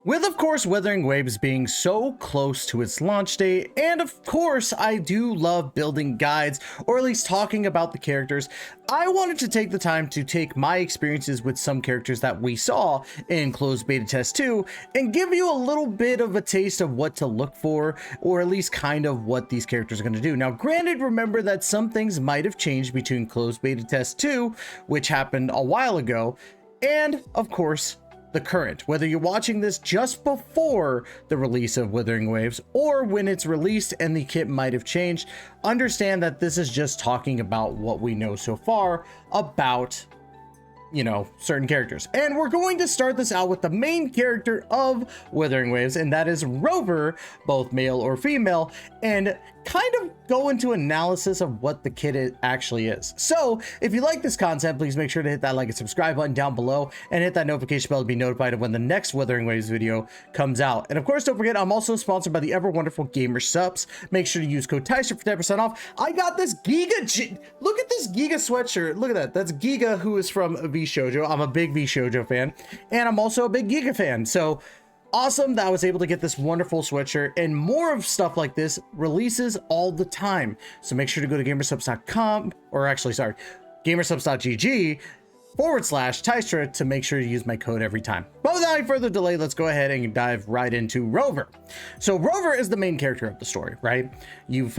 With, of course, Wuthering Waves being so close to its launch date, and of course, I do love building guides, or at least talking about the characters, I wanted to take the time to take my experiences with some characters that we saw in Closed Beta Test 2, and give you a little bit of a taste of what to look for, or at least kind of what these characters are going to do. Now, granted, remember that some things might have changed between Closed Beta Test 2, which happened a while ago, and, of course, the current. Whether you're watching this just before the release of Wuthering Waves or when it's released and the kit might have changed, understand that this is just talking about what we know so far about, you know, certain characters. And we're going to start this out with the main character of Wuthering Waves, and that is Rover, both male or female, and kind of go into analysis of what the kit actually is. So if you like this content, please make sure to hit that like and subscribe button down below and hit that notification bell to be notified of when the next Wuthering Waves video comes out. And of course, don't forget, I'm also sponsored by the ever wonderful Gamer Subs. Make sure to use code TAISHER for 10% off. I got this look at this Giga sweatshirt. Look at that. That's Giga, who is from VShojo. I'm a big VShojo fan, and I'm also a big Giga fan. So awesome that I was able to get this wonderful sweatshirt, and more of stuff like this releases all the time. So make sure to go to gamersubs.com, or actually, sorry, gamersubs.gg/Tystra to make sure to use my code every time. But without any further delay, let's go ahead and dive right into Rover. So Rover is the main character of the story, right? You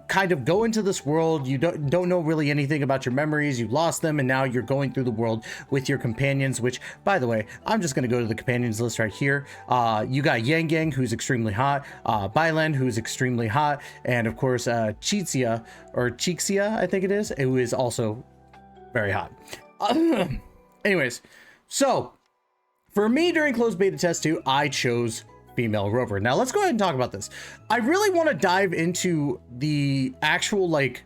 kind of go into this world, you don't know really anything about your memories, you lost them, and now you're going through the world with your companions, which, by the way, I'm just going to go to the companions list right here. You got Yang Yang, who's extremely hot, Bailan, who's extremely hot, and of course, Chixia, I think it is, who is also very hot. Anyways, so for me during Closed Beta Test 2, I chose female Rover. Now let's go ahead and talk about this. I really want to dive into the actual like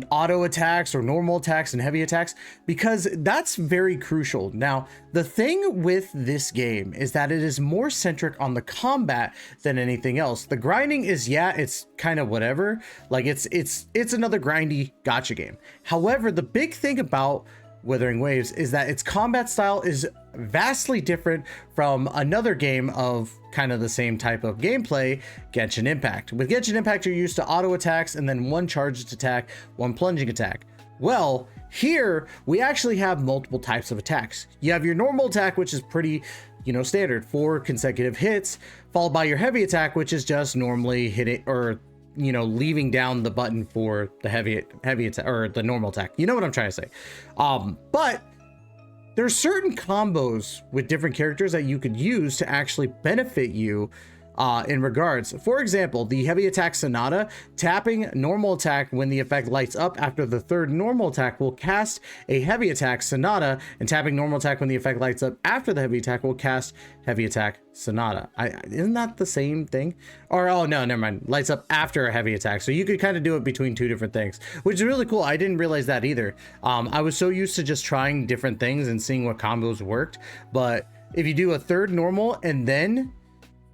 auto attacks or normal attacks and heavy attacks, because that's very crucial. Now, the thing with this game is that it is more centric on the combat than anything else. The grinding is, yeah, it's kind of whatever. Like it's another grindy gacha game. However, the big thing about Wuthering Waves is that its combat style is vastly different from another game of kind of the same type of gameplay, Genshin Impact. With Genshin Impact, you're used to auto attacks and then one charged attack, one plunging attack. Well, here we actually have multiple types of attacks. You have your normal attack, which is pretty, you know, standard, 4 consecutive hits, followed by your heavy attack, which is just normally hitting or, you know, leaving down the button for the heavy attack or the normal attack. You know what I'm trying to say. But there's certain combos with different characters that you could use to actually benefit you in regards. For example, the heavy attack Sonata, tapping normal attack when the effect lights up after the third normal attack will cast a heavy attack Sonata, and tapping normal attack when the effect lights up after the heavy attack will cast heavy attack Sonata. Isn't that the same thing? Or, oh no, never mind. Lights up after a heavy attack. So you could kind of do it between two different things, which is really cool. I didn't realize that either. I was so used to just trying different things and seeing what combos worked. But if you do a third normal and then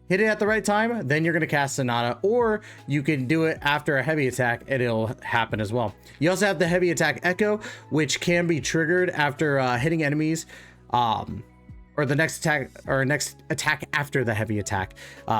hit it at the right time, then you're going to cast Sonata, or you can do it after a heavy attack and it'll happen as well. You also have the heavy attack Echo, which can be triggered after hitting enemies, or the next attack after the heavy attack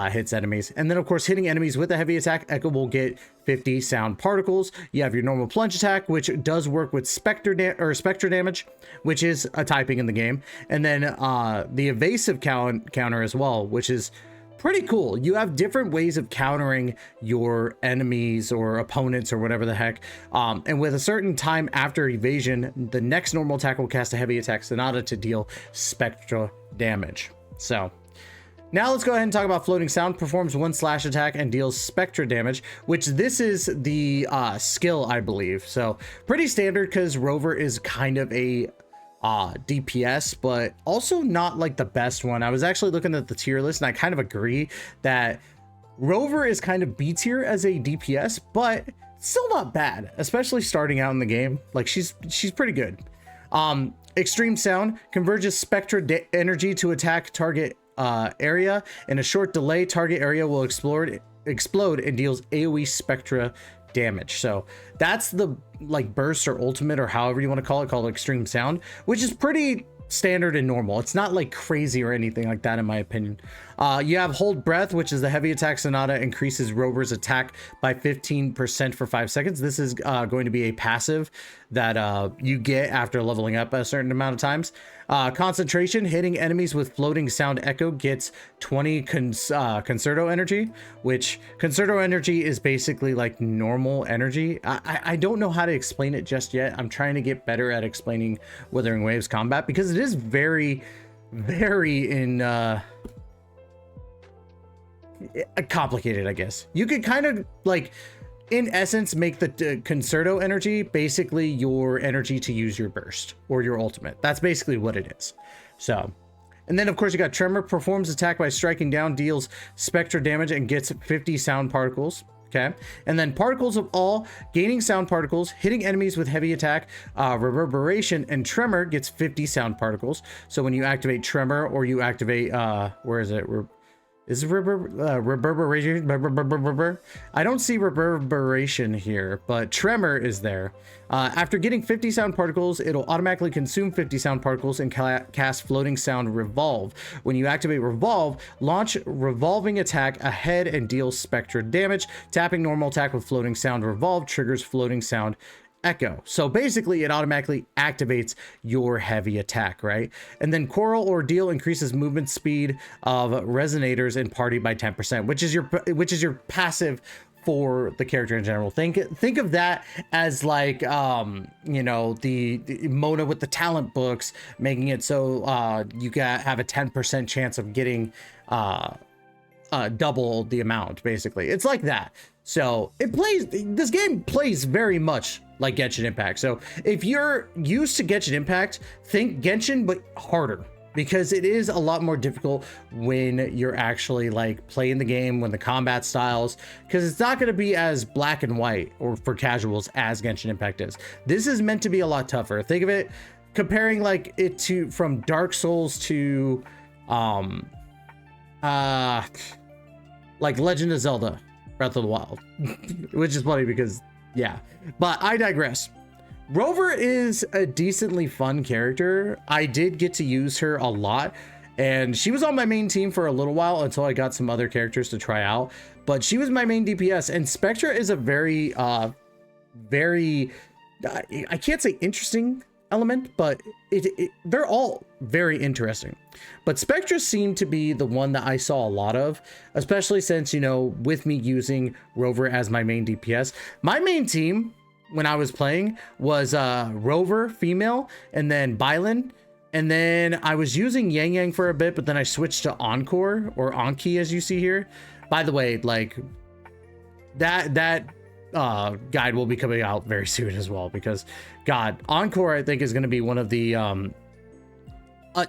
hits enemies. And then of course, hitting enemies with a heavy attack, Echo will get 50 sound particles. You have your normal plunge attack, which does work with spectra damage, which is a typing in the game. And then the evasive counter as well, which is pretty cool. You have different ways of countering your enemies or opponents or whatever the heck. And with a certain time after evasion, the next normal attack will cast a heavy attack Sonata to deal spectra damage. So now let's go ahead and talk about floating sound. Performs 1 slash attack and deals spectra damage, which this is the skill, I believe. So pretty standard because Rover is kind of a DPS, but also not like the best one. I was actually looking at the tier list and I kind of agree that Rover is kind of B tier as a DPS, but still not bad, especially starting out in the game. Like she's pretty good. Extreme sound converges spectra energy to attack target area. In a short delay, target area will explode and deals AoE spectra damage. So that's the like burst or ultimate or however you want to call it, called extreme sound, which is pretty standard and normal. It's not like crazy or anything like that in my opinion. You have Hold Breath, which is the heavy attack Sonata, increases Rover's attack by 15% for 5 seconds. This is going to be a passive that you get after leveling up a certain amount of times. Concentration, hitting enemies with floating sound echo gets 20 concerto energy, which concerto energy is basically like normal energy. I don't know how to explain it just yet. I'm trying to get better at explaining Wuthering Waves combat because it is very complicated, I guess. You could kind of like, in essence, make the concerto energy basically your energy to use your burst or your ultimate. That's basically what it is. So, and then of course you got Tremor, performs attack by striking down, deals spectra damage and gets 50 sound particles. Okay, and then Particles of All, gaining sound particles, hitting enemies with heavy attack, Reverberation, and Tremor gets 50 sound particles. So when you activate Tremor or you activate where is it? Is reverberation? I don't see reverberation here, but Tremor is there. After getting 50 sound particles, it'll automatically consume 50 sound particles and cast Floating Sound Revolve. When you activate Revolve, launch Revolving Attack ahead and deal Spectra damage. Tapping normal attack with Floating Sound Revolve triggers Floating Sound Echo. So basically it automatically activates your heavy attack, right? And then Coral Ordeal increases movement speed of resonators in party by 10%, which is your passive for the character in general. Think of that as like you know, the Mona with the talent books, making it so you have a 10% chance of getting double the amount. Basically it's like that. So this game plays very much like Genshin Impact. So if you're used to Genshin Impact, think Genshin but harder, because it is a lot more difficult when you're actually like playing the game, when the combat styles, because it's not going to be as black and white or for casuals as Genshin Impact is. This is meant to be a lot tougher. Think of it comparing like it to from Dark Souls to like Legend of Zelda Breath of the Wild, which is funny because yeah, but I digress. Rover is a decently fun character. I did get to use her a lot, and she was on my main team for a little while until I got some other characters to try out, but she was my main DPS. And Spectra is a very I can't say interesting element, but they're all very interesting. But Spectra seemed to be the one that I saw a lot of, especially since, you know, with me using Rover as my main DPS. My main team when I was playing was Rover female, and then Bylin, and then I was using Yang Yang for a bit, but then I switched to Encore or Anki, as you see here. By the way, like that guide will be coming out very soon as well, because God, Encore I think is going to be one of the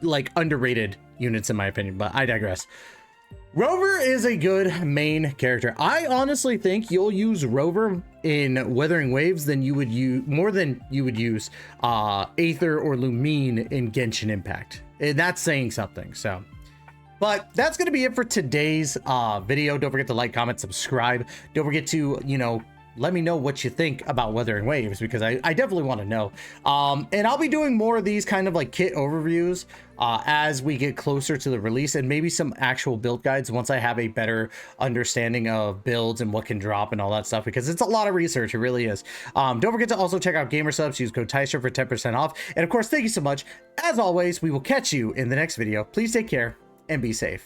like underrated units in my opinion, but I digress. Rover is a good main character. I honestly think you'll use Rover in Wuthering Waves than you would use Aether or Lumine in Genshin Impact. That's saying something. So, but that's going to be it for today's video. Don't forget to like, comment, subscribe. Don't forget to, you know, let me know what you think about Wuthering Waves, because I definitely want to know. And I'll be doing more of these kind of like kit overviews as we get closer to the release, and maybe some actual build guides once I have a better understanding of builds and what can drop and all that stuff, because it's a lot of research. It really is. Don't forget to also check out Gamer Subs. Use code TYSHER for 10% off. And of course, thank you so much. As always, we will catch you in the next video. Please take care and be safe.